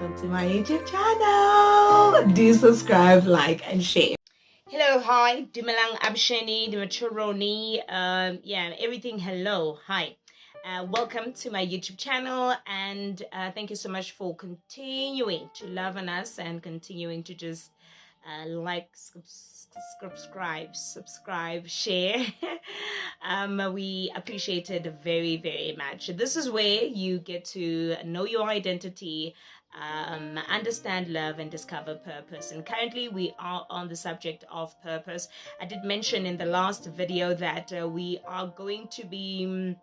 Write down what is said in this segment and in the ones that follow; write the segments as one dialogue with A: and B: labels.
A: welcome to my YouTube channel. Do subscribe, like, and share. Hello, hi, Dimalang Absheni, Dimaturoni, everything. Hello, hi. Welcome to my YouTube channel, and thank you so much for continuing to love on us and continuing to just like, subscribe, share. We appreciate it very, very much. This is where you get to know your identity, understand love, and discover purpose. And currently we are on the subject of purpose. I did mention in the last video that we are going to be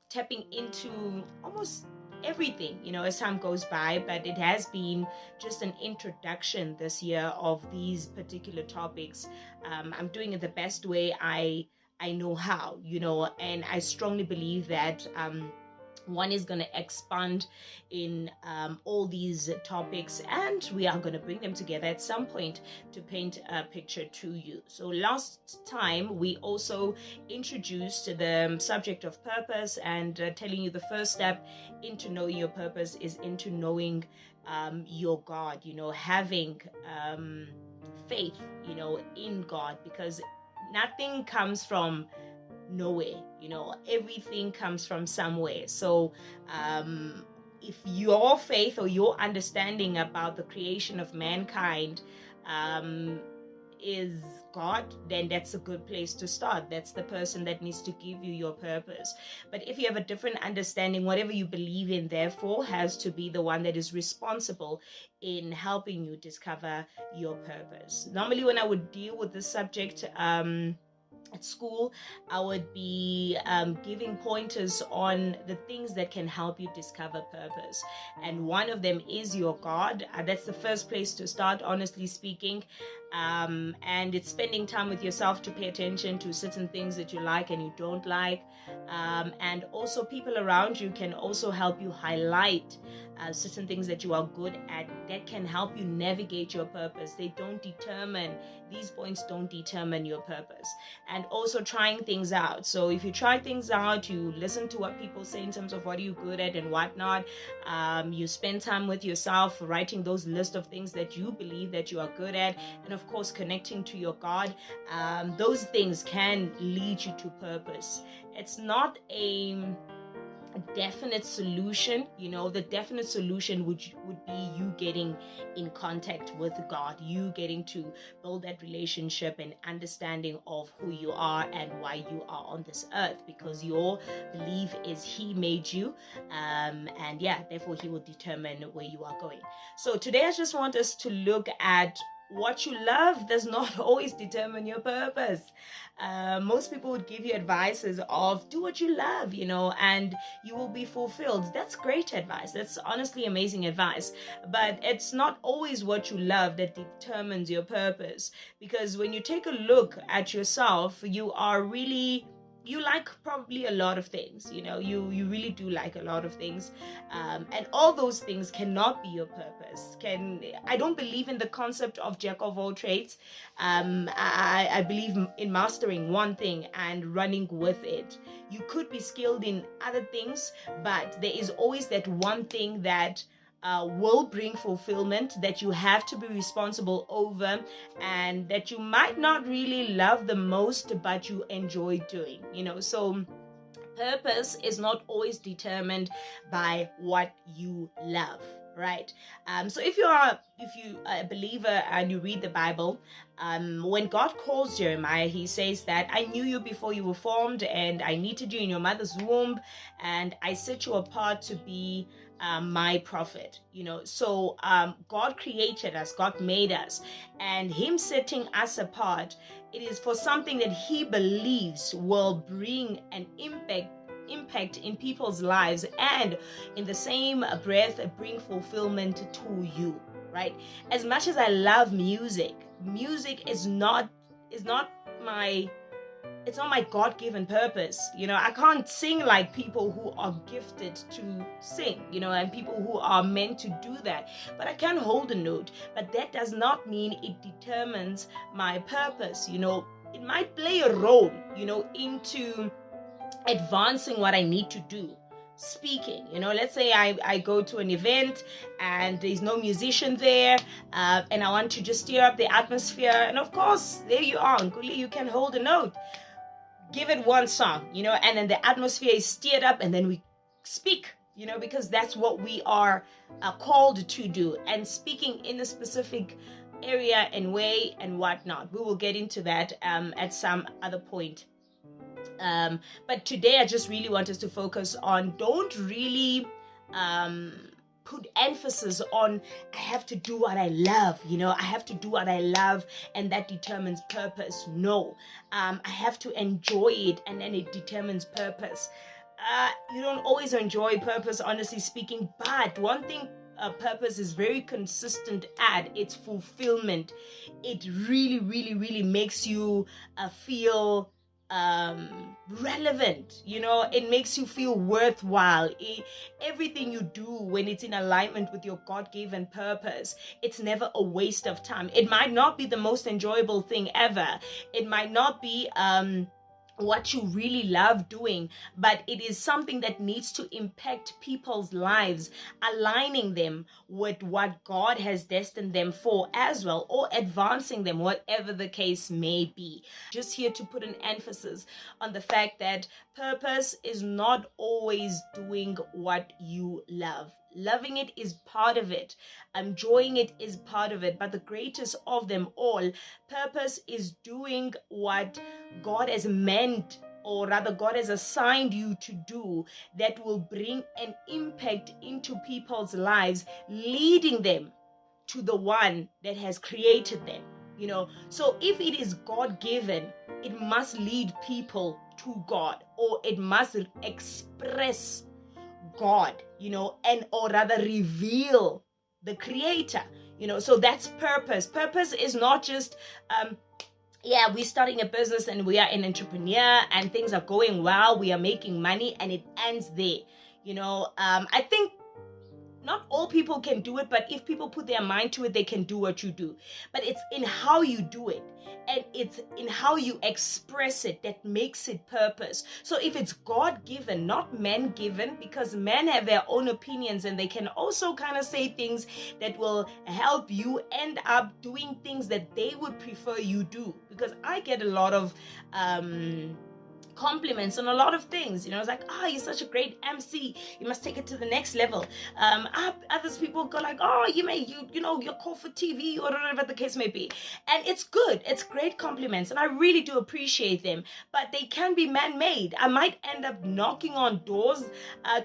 A: tapping into almost everything, as time goes by, but it has been just an introduction this year of these particular topics. I'm doing it the best way I know how, and I strongly believe that one is going to expand in all these topics, and we are going to bring them together at some point to paint a picture to you. So last time we also introduced the subject of purpose, and telling you the first step into knowing your purpose is into knowing your God, having faith, in God, because nothing comes from nowhere, everything comes from somewhere. So if your faith or your understanding about the creation of mankind is God, then that's a good place to start. That's the person that needs to give you your purpose. But if you have a different understanding, whatever you believe in, therefore, has to be the one that is responsible in helping you discover your purpose. Normally, when I would deal with this subject, at school, I would be giving pointers on the things that can help you discover purpose. And one of them is your God. That's the first place to start, honestly speaking. And it's spending time with yourself to pay attention to certain things that you like and you don't like. And also people around you can also help you highlight certain things that you are good at that can help you navigate your purpose. These points don't determine your purpose. And also trying things out. So if you try things out, you listen to what people say in terms of what are you good at and whatnot. You spend time with yourself, writing those list of things that you believe that you are good at, and of course connecting to your God. Those things can lead you to purpose. It's not a definite solution. The definite solution would be you getting in contact with God, you getting to build that relationship and understanding of who you are and why you are on this earth, because your belief is He made you, and therefore He will determine where you are going. So today I just want us to look at what you love does not always determine your purpose. Most people would give you advices of do what you love, and you will be fulfilled. That's great advice. That's honestly amazing advice. But it's not always what you love that determines your purpose. Because when you take a look at yourself, you like probably a lot of things, you really do like a lot of things, and all those things cannot be your purpose. I don't believe in the concept of jack of all trades. I believe in mastering one thing and running with it. You could be skilled in other things, but there is always that one thing that will bring fulfillment, that you have to be responsible over, and that you might not really love the most, but you enjoy doing, so purpose is not always determined by what you love, right? So if you are a believer and you read the Bible, when God calls Jeremiah, He says that I knew you before you were formed, and I knitted you in your mother's womb, and I set you apart to be my prophet. So God created us, God made us, and Him setting us apart, it is for something that He believes will bring an impact in people's lives, and in the same breath bring fulfillment to you, right? As much as I love music is not my God-given purpose. I can't sing like people who are gifted to sing, and people who are meant to do that. But I can hold a note. But that does not mean it determines my purpose. It might play a role, into advancing what I need to do. speaking. Let's say I go to an event and there's no musician there, and I want to just stir up the atmosphere. And of course, there you are, Nkuli, you can hold a note. Give it one song, and then the atmosphere is stirred up, and then we speak, because that's what we are called to do. And speaking in a specific area and way and whatnot. We will get into that at some other point. But today I just really want us to focus on, don't really put emphasis on, I have to do what I love, I have to do what I love and that determines purpose. No, I have to enjoy it and then it determines purpose. You don't always enjoy purpose, honestly speaking, but one thing purpose is very consistent at, it's fulfillment. It really, really, really makes you feel relevant. It makes you feel worthwhile. Everything you do when it's in alignment with your God-given purpose, it's never a waste of time. It might not be the most enjoyable thing ever. It might not be what you really love doing, but it is something that needs to impact people's lives, aligning them with what God has destined them for as well, or advancing them, whatever the case may be. Just here to put an emphasis on the fact that purpose is not always doing what you love. Loving it is part of it. Enjoying it is part of it. But the greatest of them all, purpose is doing what God has meant, or rather God has assigned you to do, that will bring an impact into people's lives, leading them to the one that has created them. So if it is God-given, it must lead people to God, or it must express God, and or rather reveal the creator, so that's purpose. Purpose is not just we're starting a business and we are an entrepreneur and things are going well, we are making money and it ends there. I think not all people can do it, but if people put their mind to it, they can do what you do. But it's in how you do it, and it's in how you express it that makes it purpose. So if it's God-given, not man-given, because men have their own opinions and they can also kind of say things that will help you end up doing things that they would prefer you do. Because I get a lot of compliments on a lot of things. It's like, you're such a great MC, you must take it to the next level. Others people go like, you're called for TV, or whatever the case may be. And it's good, it's great compliments, and I really do appreciate them, but they can be man-made. I might end up knocking on doors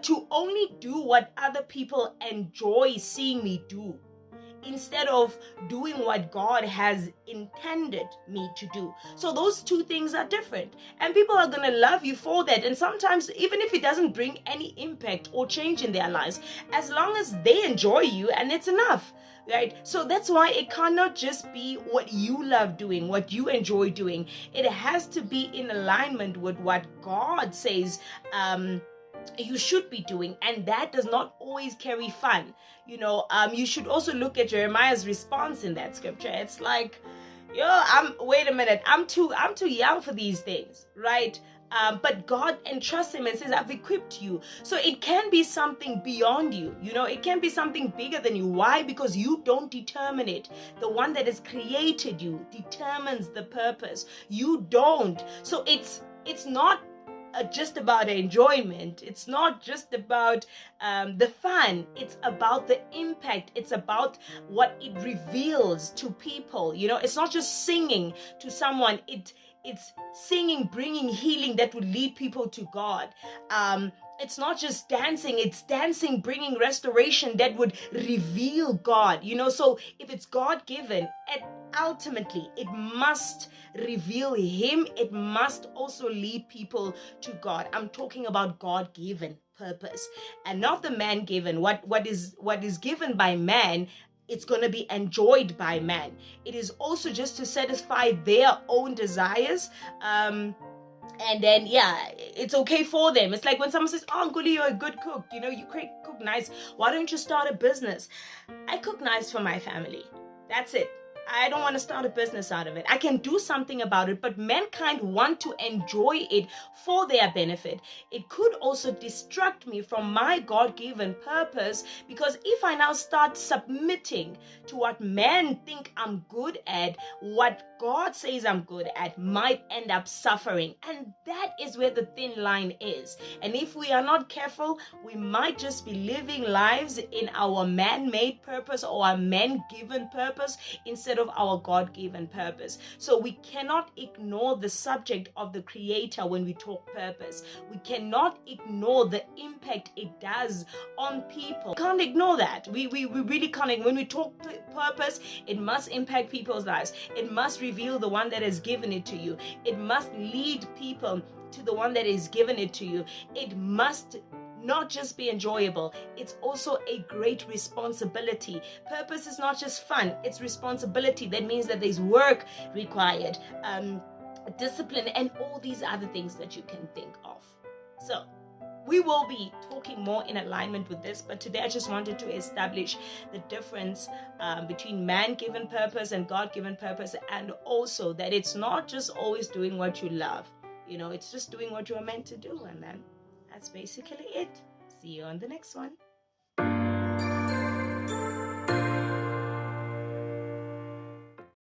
A: to only do what other people enjoy seeing me do, instead of doing what God has intended me to do. So those two things are different, and people are going to love you for that. And sometimes, even if it doesn't bring any impact or change in their lives, as long as they enjoy you, and it's enough, right? So that's why it cannot just be what you love doing, what you enjoy doing. It has to be in alignment with what God says you should be doing, and that does not always carry fun. You should also look at Jeremiah's response in that scripture. It's like, wait a minute, I'm too young for these things, right? But God entrusts him and says, I've equipped you. So it can be something beyond you, it can be something bigger than you. Why? Because you don't determine it. The one that has created you determines the purpose. You don't. So it's not just about enjoyment. It's not just about the fun. It's about the impact. It's about what it reveals to people. It's not just singing to someone. It's singing, bringing healing that would lead people to God. It's not just dancing, it's dancing bringing restoration that would reveal God. So if it's God-given, ultimately it must reveal him. It must also lead people to God. I'm talking about God-given purpose, and not the man-given. What is given by man, it's going to be enjoyed by man. It is also just to satisfy their own desires. And then, it's okay for them. It's like when someone says, Nkuli, you're a good cook. You cook nice. Why don't you start a business? I cook nice for my family. That's it. I don't want to start a business out of it. I can do something about it, but mankind want to enjoy it for their benefit. It could also distract me from my God-given purpose, because if I now start submitting to what men think I'm good at, what God says I'm good at might end up suffering. And that is where the thin line is. And if we are not careful, we might just be living lives in our man-made purpose or our man-given purpose instead of our God-given purpose. So we cannot ignore the subject of the Creator when we talk purpose. We cannot ignore the impact it does on people. We can't ignore that. We really can't. When we talk purpose, it must impact people's lives. It must reveal the one that has given it to you. It must lead people to the one that has given it to you. It must not just be enjoyable, it's also a great responsibility. Purpose is not just fun, it's responsibility. That means that there's work required, discipline, and all these other things that you can think of. So we will be talking more in alignment with this, but today I just wanted to establish the difference between man-given purpose and God-given purpose, and also that it's not just always doing what you love. It's just doing what you're meant to do, and then that's basically it. See you on the next one.